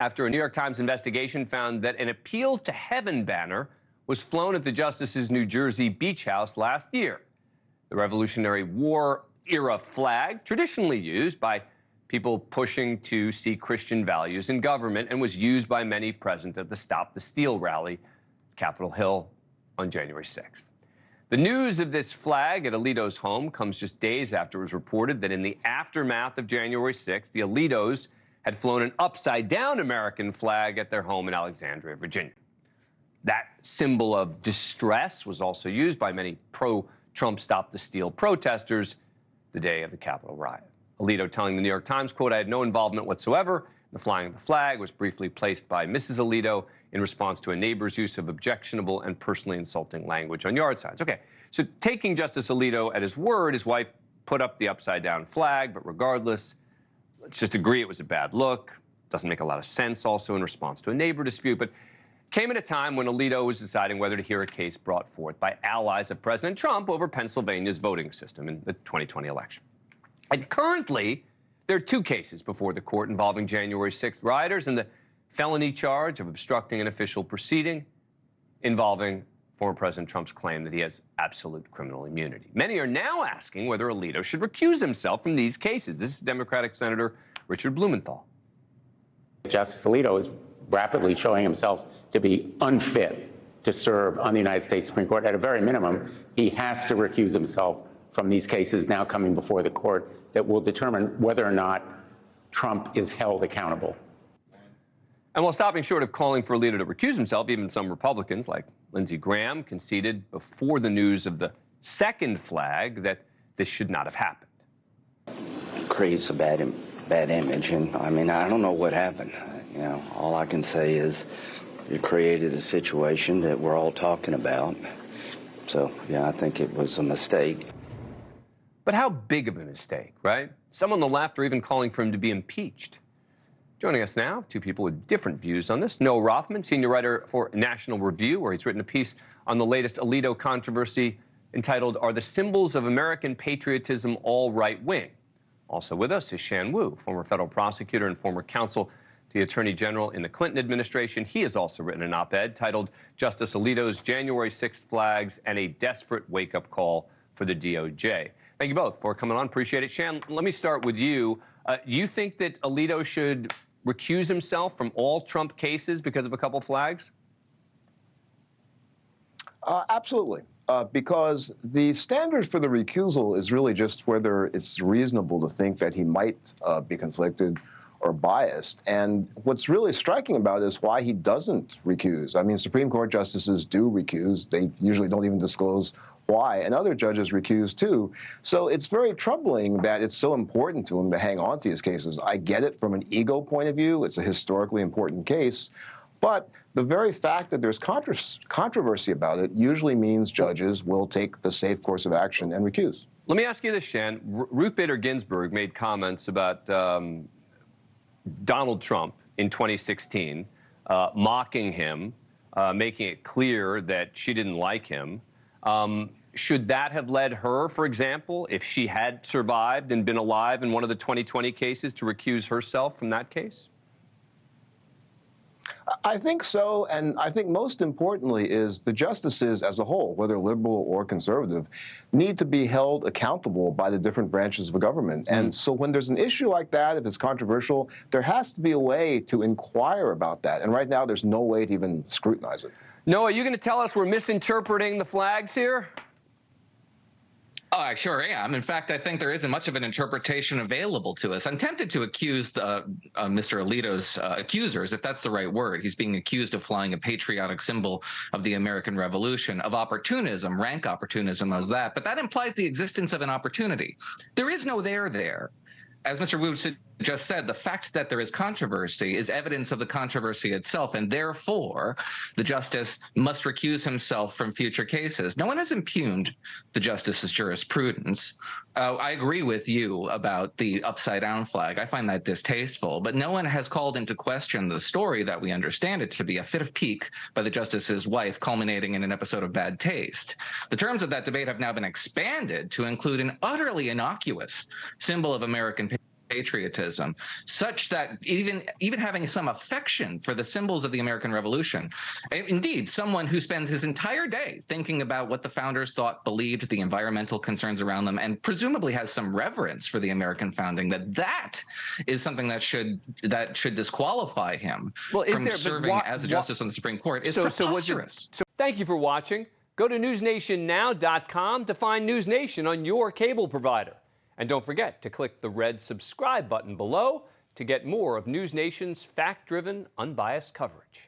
after a New York Times investigation found that an Appeal to Heaven banner was flown at the justice's New Jersey beach house last year. The Revolutionary War era flag, traditionally used by people pushing to see Christian values in government, and was used by many present at the Stop the Steal rally, Capitol Hill, on January 6th. The news of this flag at Alito's home comes just days after it was reported that in the aftermath of January 6th, the Alitos had flown an upside-down American flag at their home in Alexandria, Virginia. That symbol of distress was also used by many pro-Trump Stop the Steal protesters the day of the Capitol riot. Alito telling the New York Times, quote, "I had no involvement whatsoever. The flying of the flag was briefly placed by Mrs. Alito in response to a neighbor's use of objectionable and personally insulting language on yard signs." Okay, so taking Justice Alito at his word, his wife put up the upside-down flag, but regardless, let's just agree it was a bad look. Doesn't make a lot of sense also in response to a neighbor dispute, but came at a time when Alito was deciding whether to hear a case brought forth by allies of President Trump over Pennsylvania's voting system in the 2020 election. And currently, there are two cases before the court involving January 6th rioters and the felony charge of obstructing an official proceeding involving former President Trump's claim that he has absolute criminal immunity. Many are now asking whether Alito should recuse himself from these cases. This is Democratic Senator Richard Blumenthal. Justice Alito is rapidly showing himself to be unfit to serve on the United States Supreme Court. At a very minimum, he has to recuse himself from these cases now coming before the court that will determine whether or not Trump is held accountable. And while stopping short of calling for Alito to recuse himself, even some Republicans like Lindsey Graham conceded before the news of the second flag that this should not have happened. It creates a bad image, and I mean, I don't know what happened. You know, all I can say is it created a situation that we're all talking about. So, yeah, I think it was a mistake. But how big of a mistake, right? Some on the left are even calling for him to be impeached. Joining us now, two people with different views on this. Noah Rothman, senior writer for National Review, where he's written a piece on the latest Alito controversy entitled, "Are the Symbols of American Patriotism All Right-Wing?" Also with us is Shan, former federal prosecutor and former counsel to the Attorney General in the Clinton administration. He has also written an op-ed titled "Justice Alito's January 6th Flags and a Desperate Wake-Up Call for the DOJ." Thank you both for coming on. Appreciate it. Shan, let me start with you. You think that Alito should recuse himself from all Trump cases because of a couple flags? Absolutely. Because the standard for the recusal is really just whether it's reasonable to think that he might be conflicted or biased. And what's really striking about it is why he doesn't recuse. I mean, Supreme Court justices do recuse. They usually don't even disclose why, and other judges recuse too. So it's very troubling that it's so important to him to hang on to these cases. I get it from an ego point of view. It's a historically important case. But the very fact that there's controversy about it usually means judges will take the safe course of action and recuse. Let me ask you this, Shan. Ruth Bader Ginsburg made comments about Donald Trump in 2016, mocking him, making it clear that she didn't like him. Should that have led her, for example, if she had survived and been alive in one of the 2020 cases, to recuse herself from that case? I think so, and I think most importantly is the justices as a whole, whether liberal or conservative, need to be held accountable by the different branches of the government. And so when there's an issue like that, if it's controversial, there has to be a way to inquire about that. And right now, there's no way to even scrutinize it. Noah, are you going to tell us we're misinterpreting the flags here? Oh, I sure am. In fact, I think there isn't much of an interpretation available to us. I'm tempted to accuse Mr. Alito's accusers, if that's the right word. He's being accused of flying a patriotic symbol of the American Revolution, of opportunism, rank opportunism as that. But that implies the existence of an opportunity. There is no there. As Mr. Wu just said, the fact that there is controversy is evidence of the controversy itself, and therefore the justice must recuse himself from future cases. No one has impugned the justice's jurisprudence. I agree with you about the upside-down flag. I find that distasteful, but no one has called into question the story that we understand it to be a fit of pique by the justice's wife, culminating in an episode of bad taste. The terms of that debate have now been expanded to include an utterly innocuous symbol of American patriotism, such that even having some affection for the symbols of the American Revolution. Indeed, someone who spends his entire day thinking about what the founders thought, believed, the environmental concerns around them, and presumably has some reverence for the American founding, that is something that should disqualify him from serving as a justice on the Supreme Court is preposterous. Thank you for watching. Go to newsnationnow.com to find News Nation on your cable provider. And don't forget to click the red subscribe button below to get more of News Nation's fact-driven, unbiased coverage.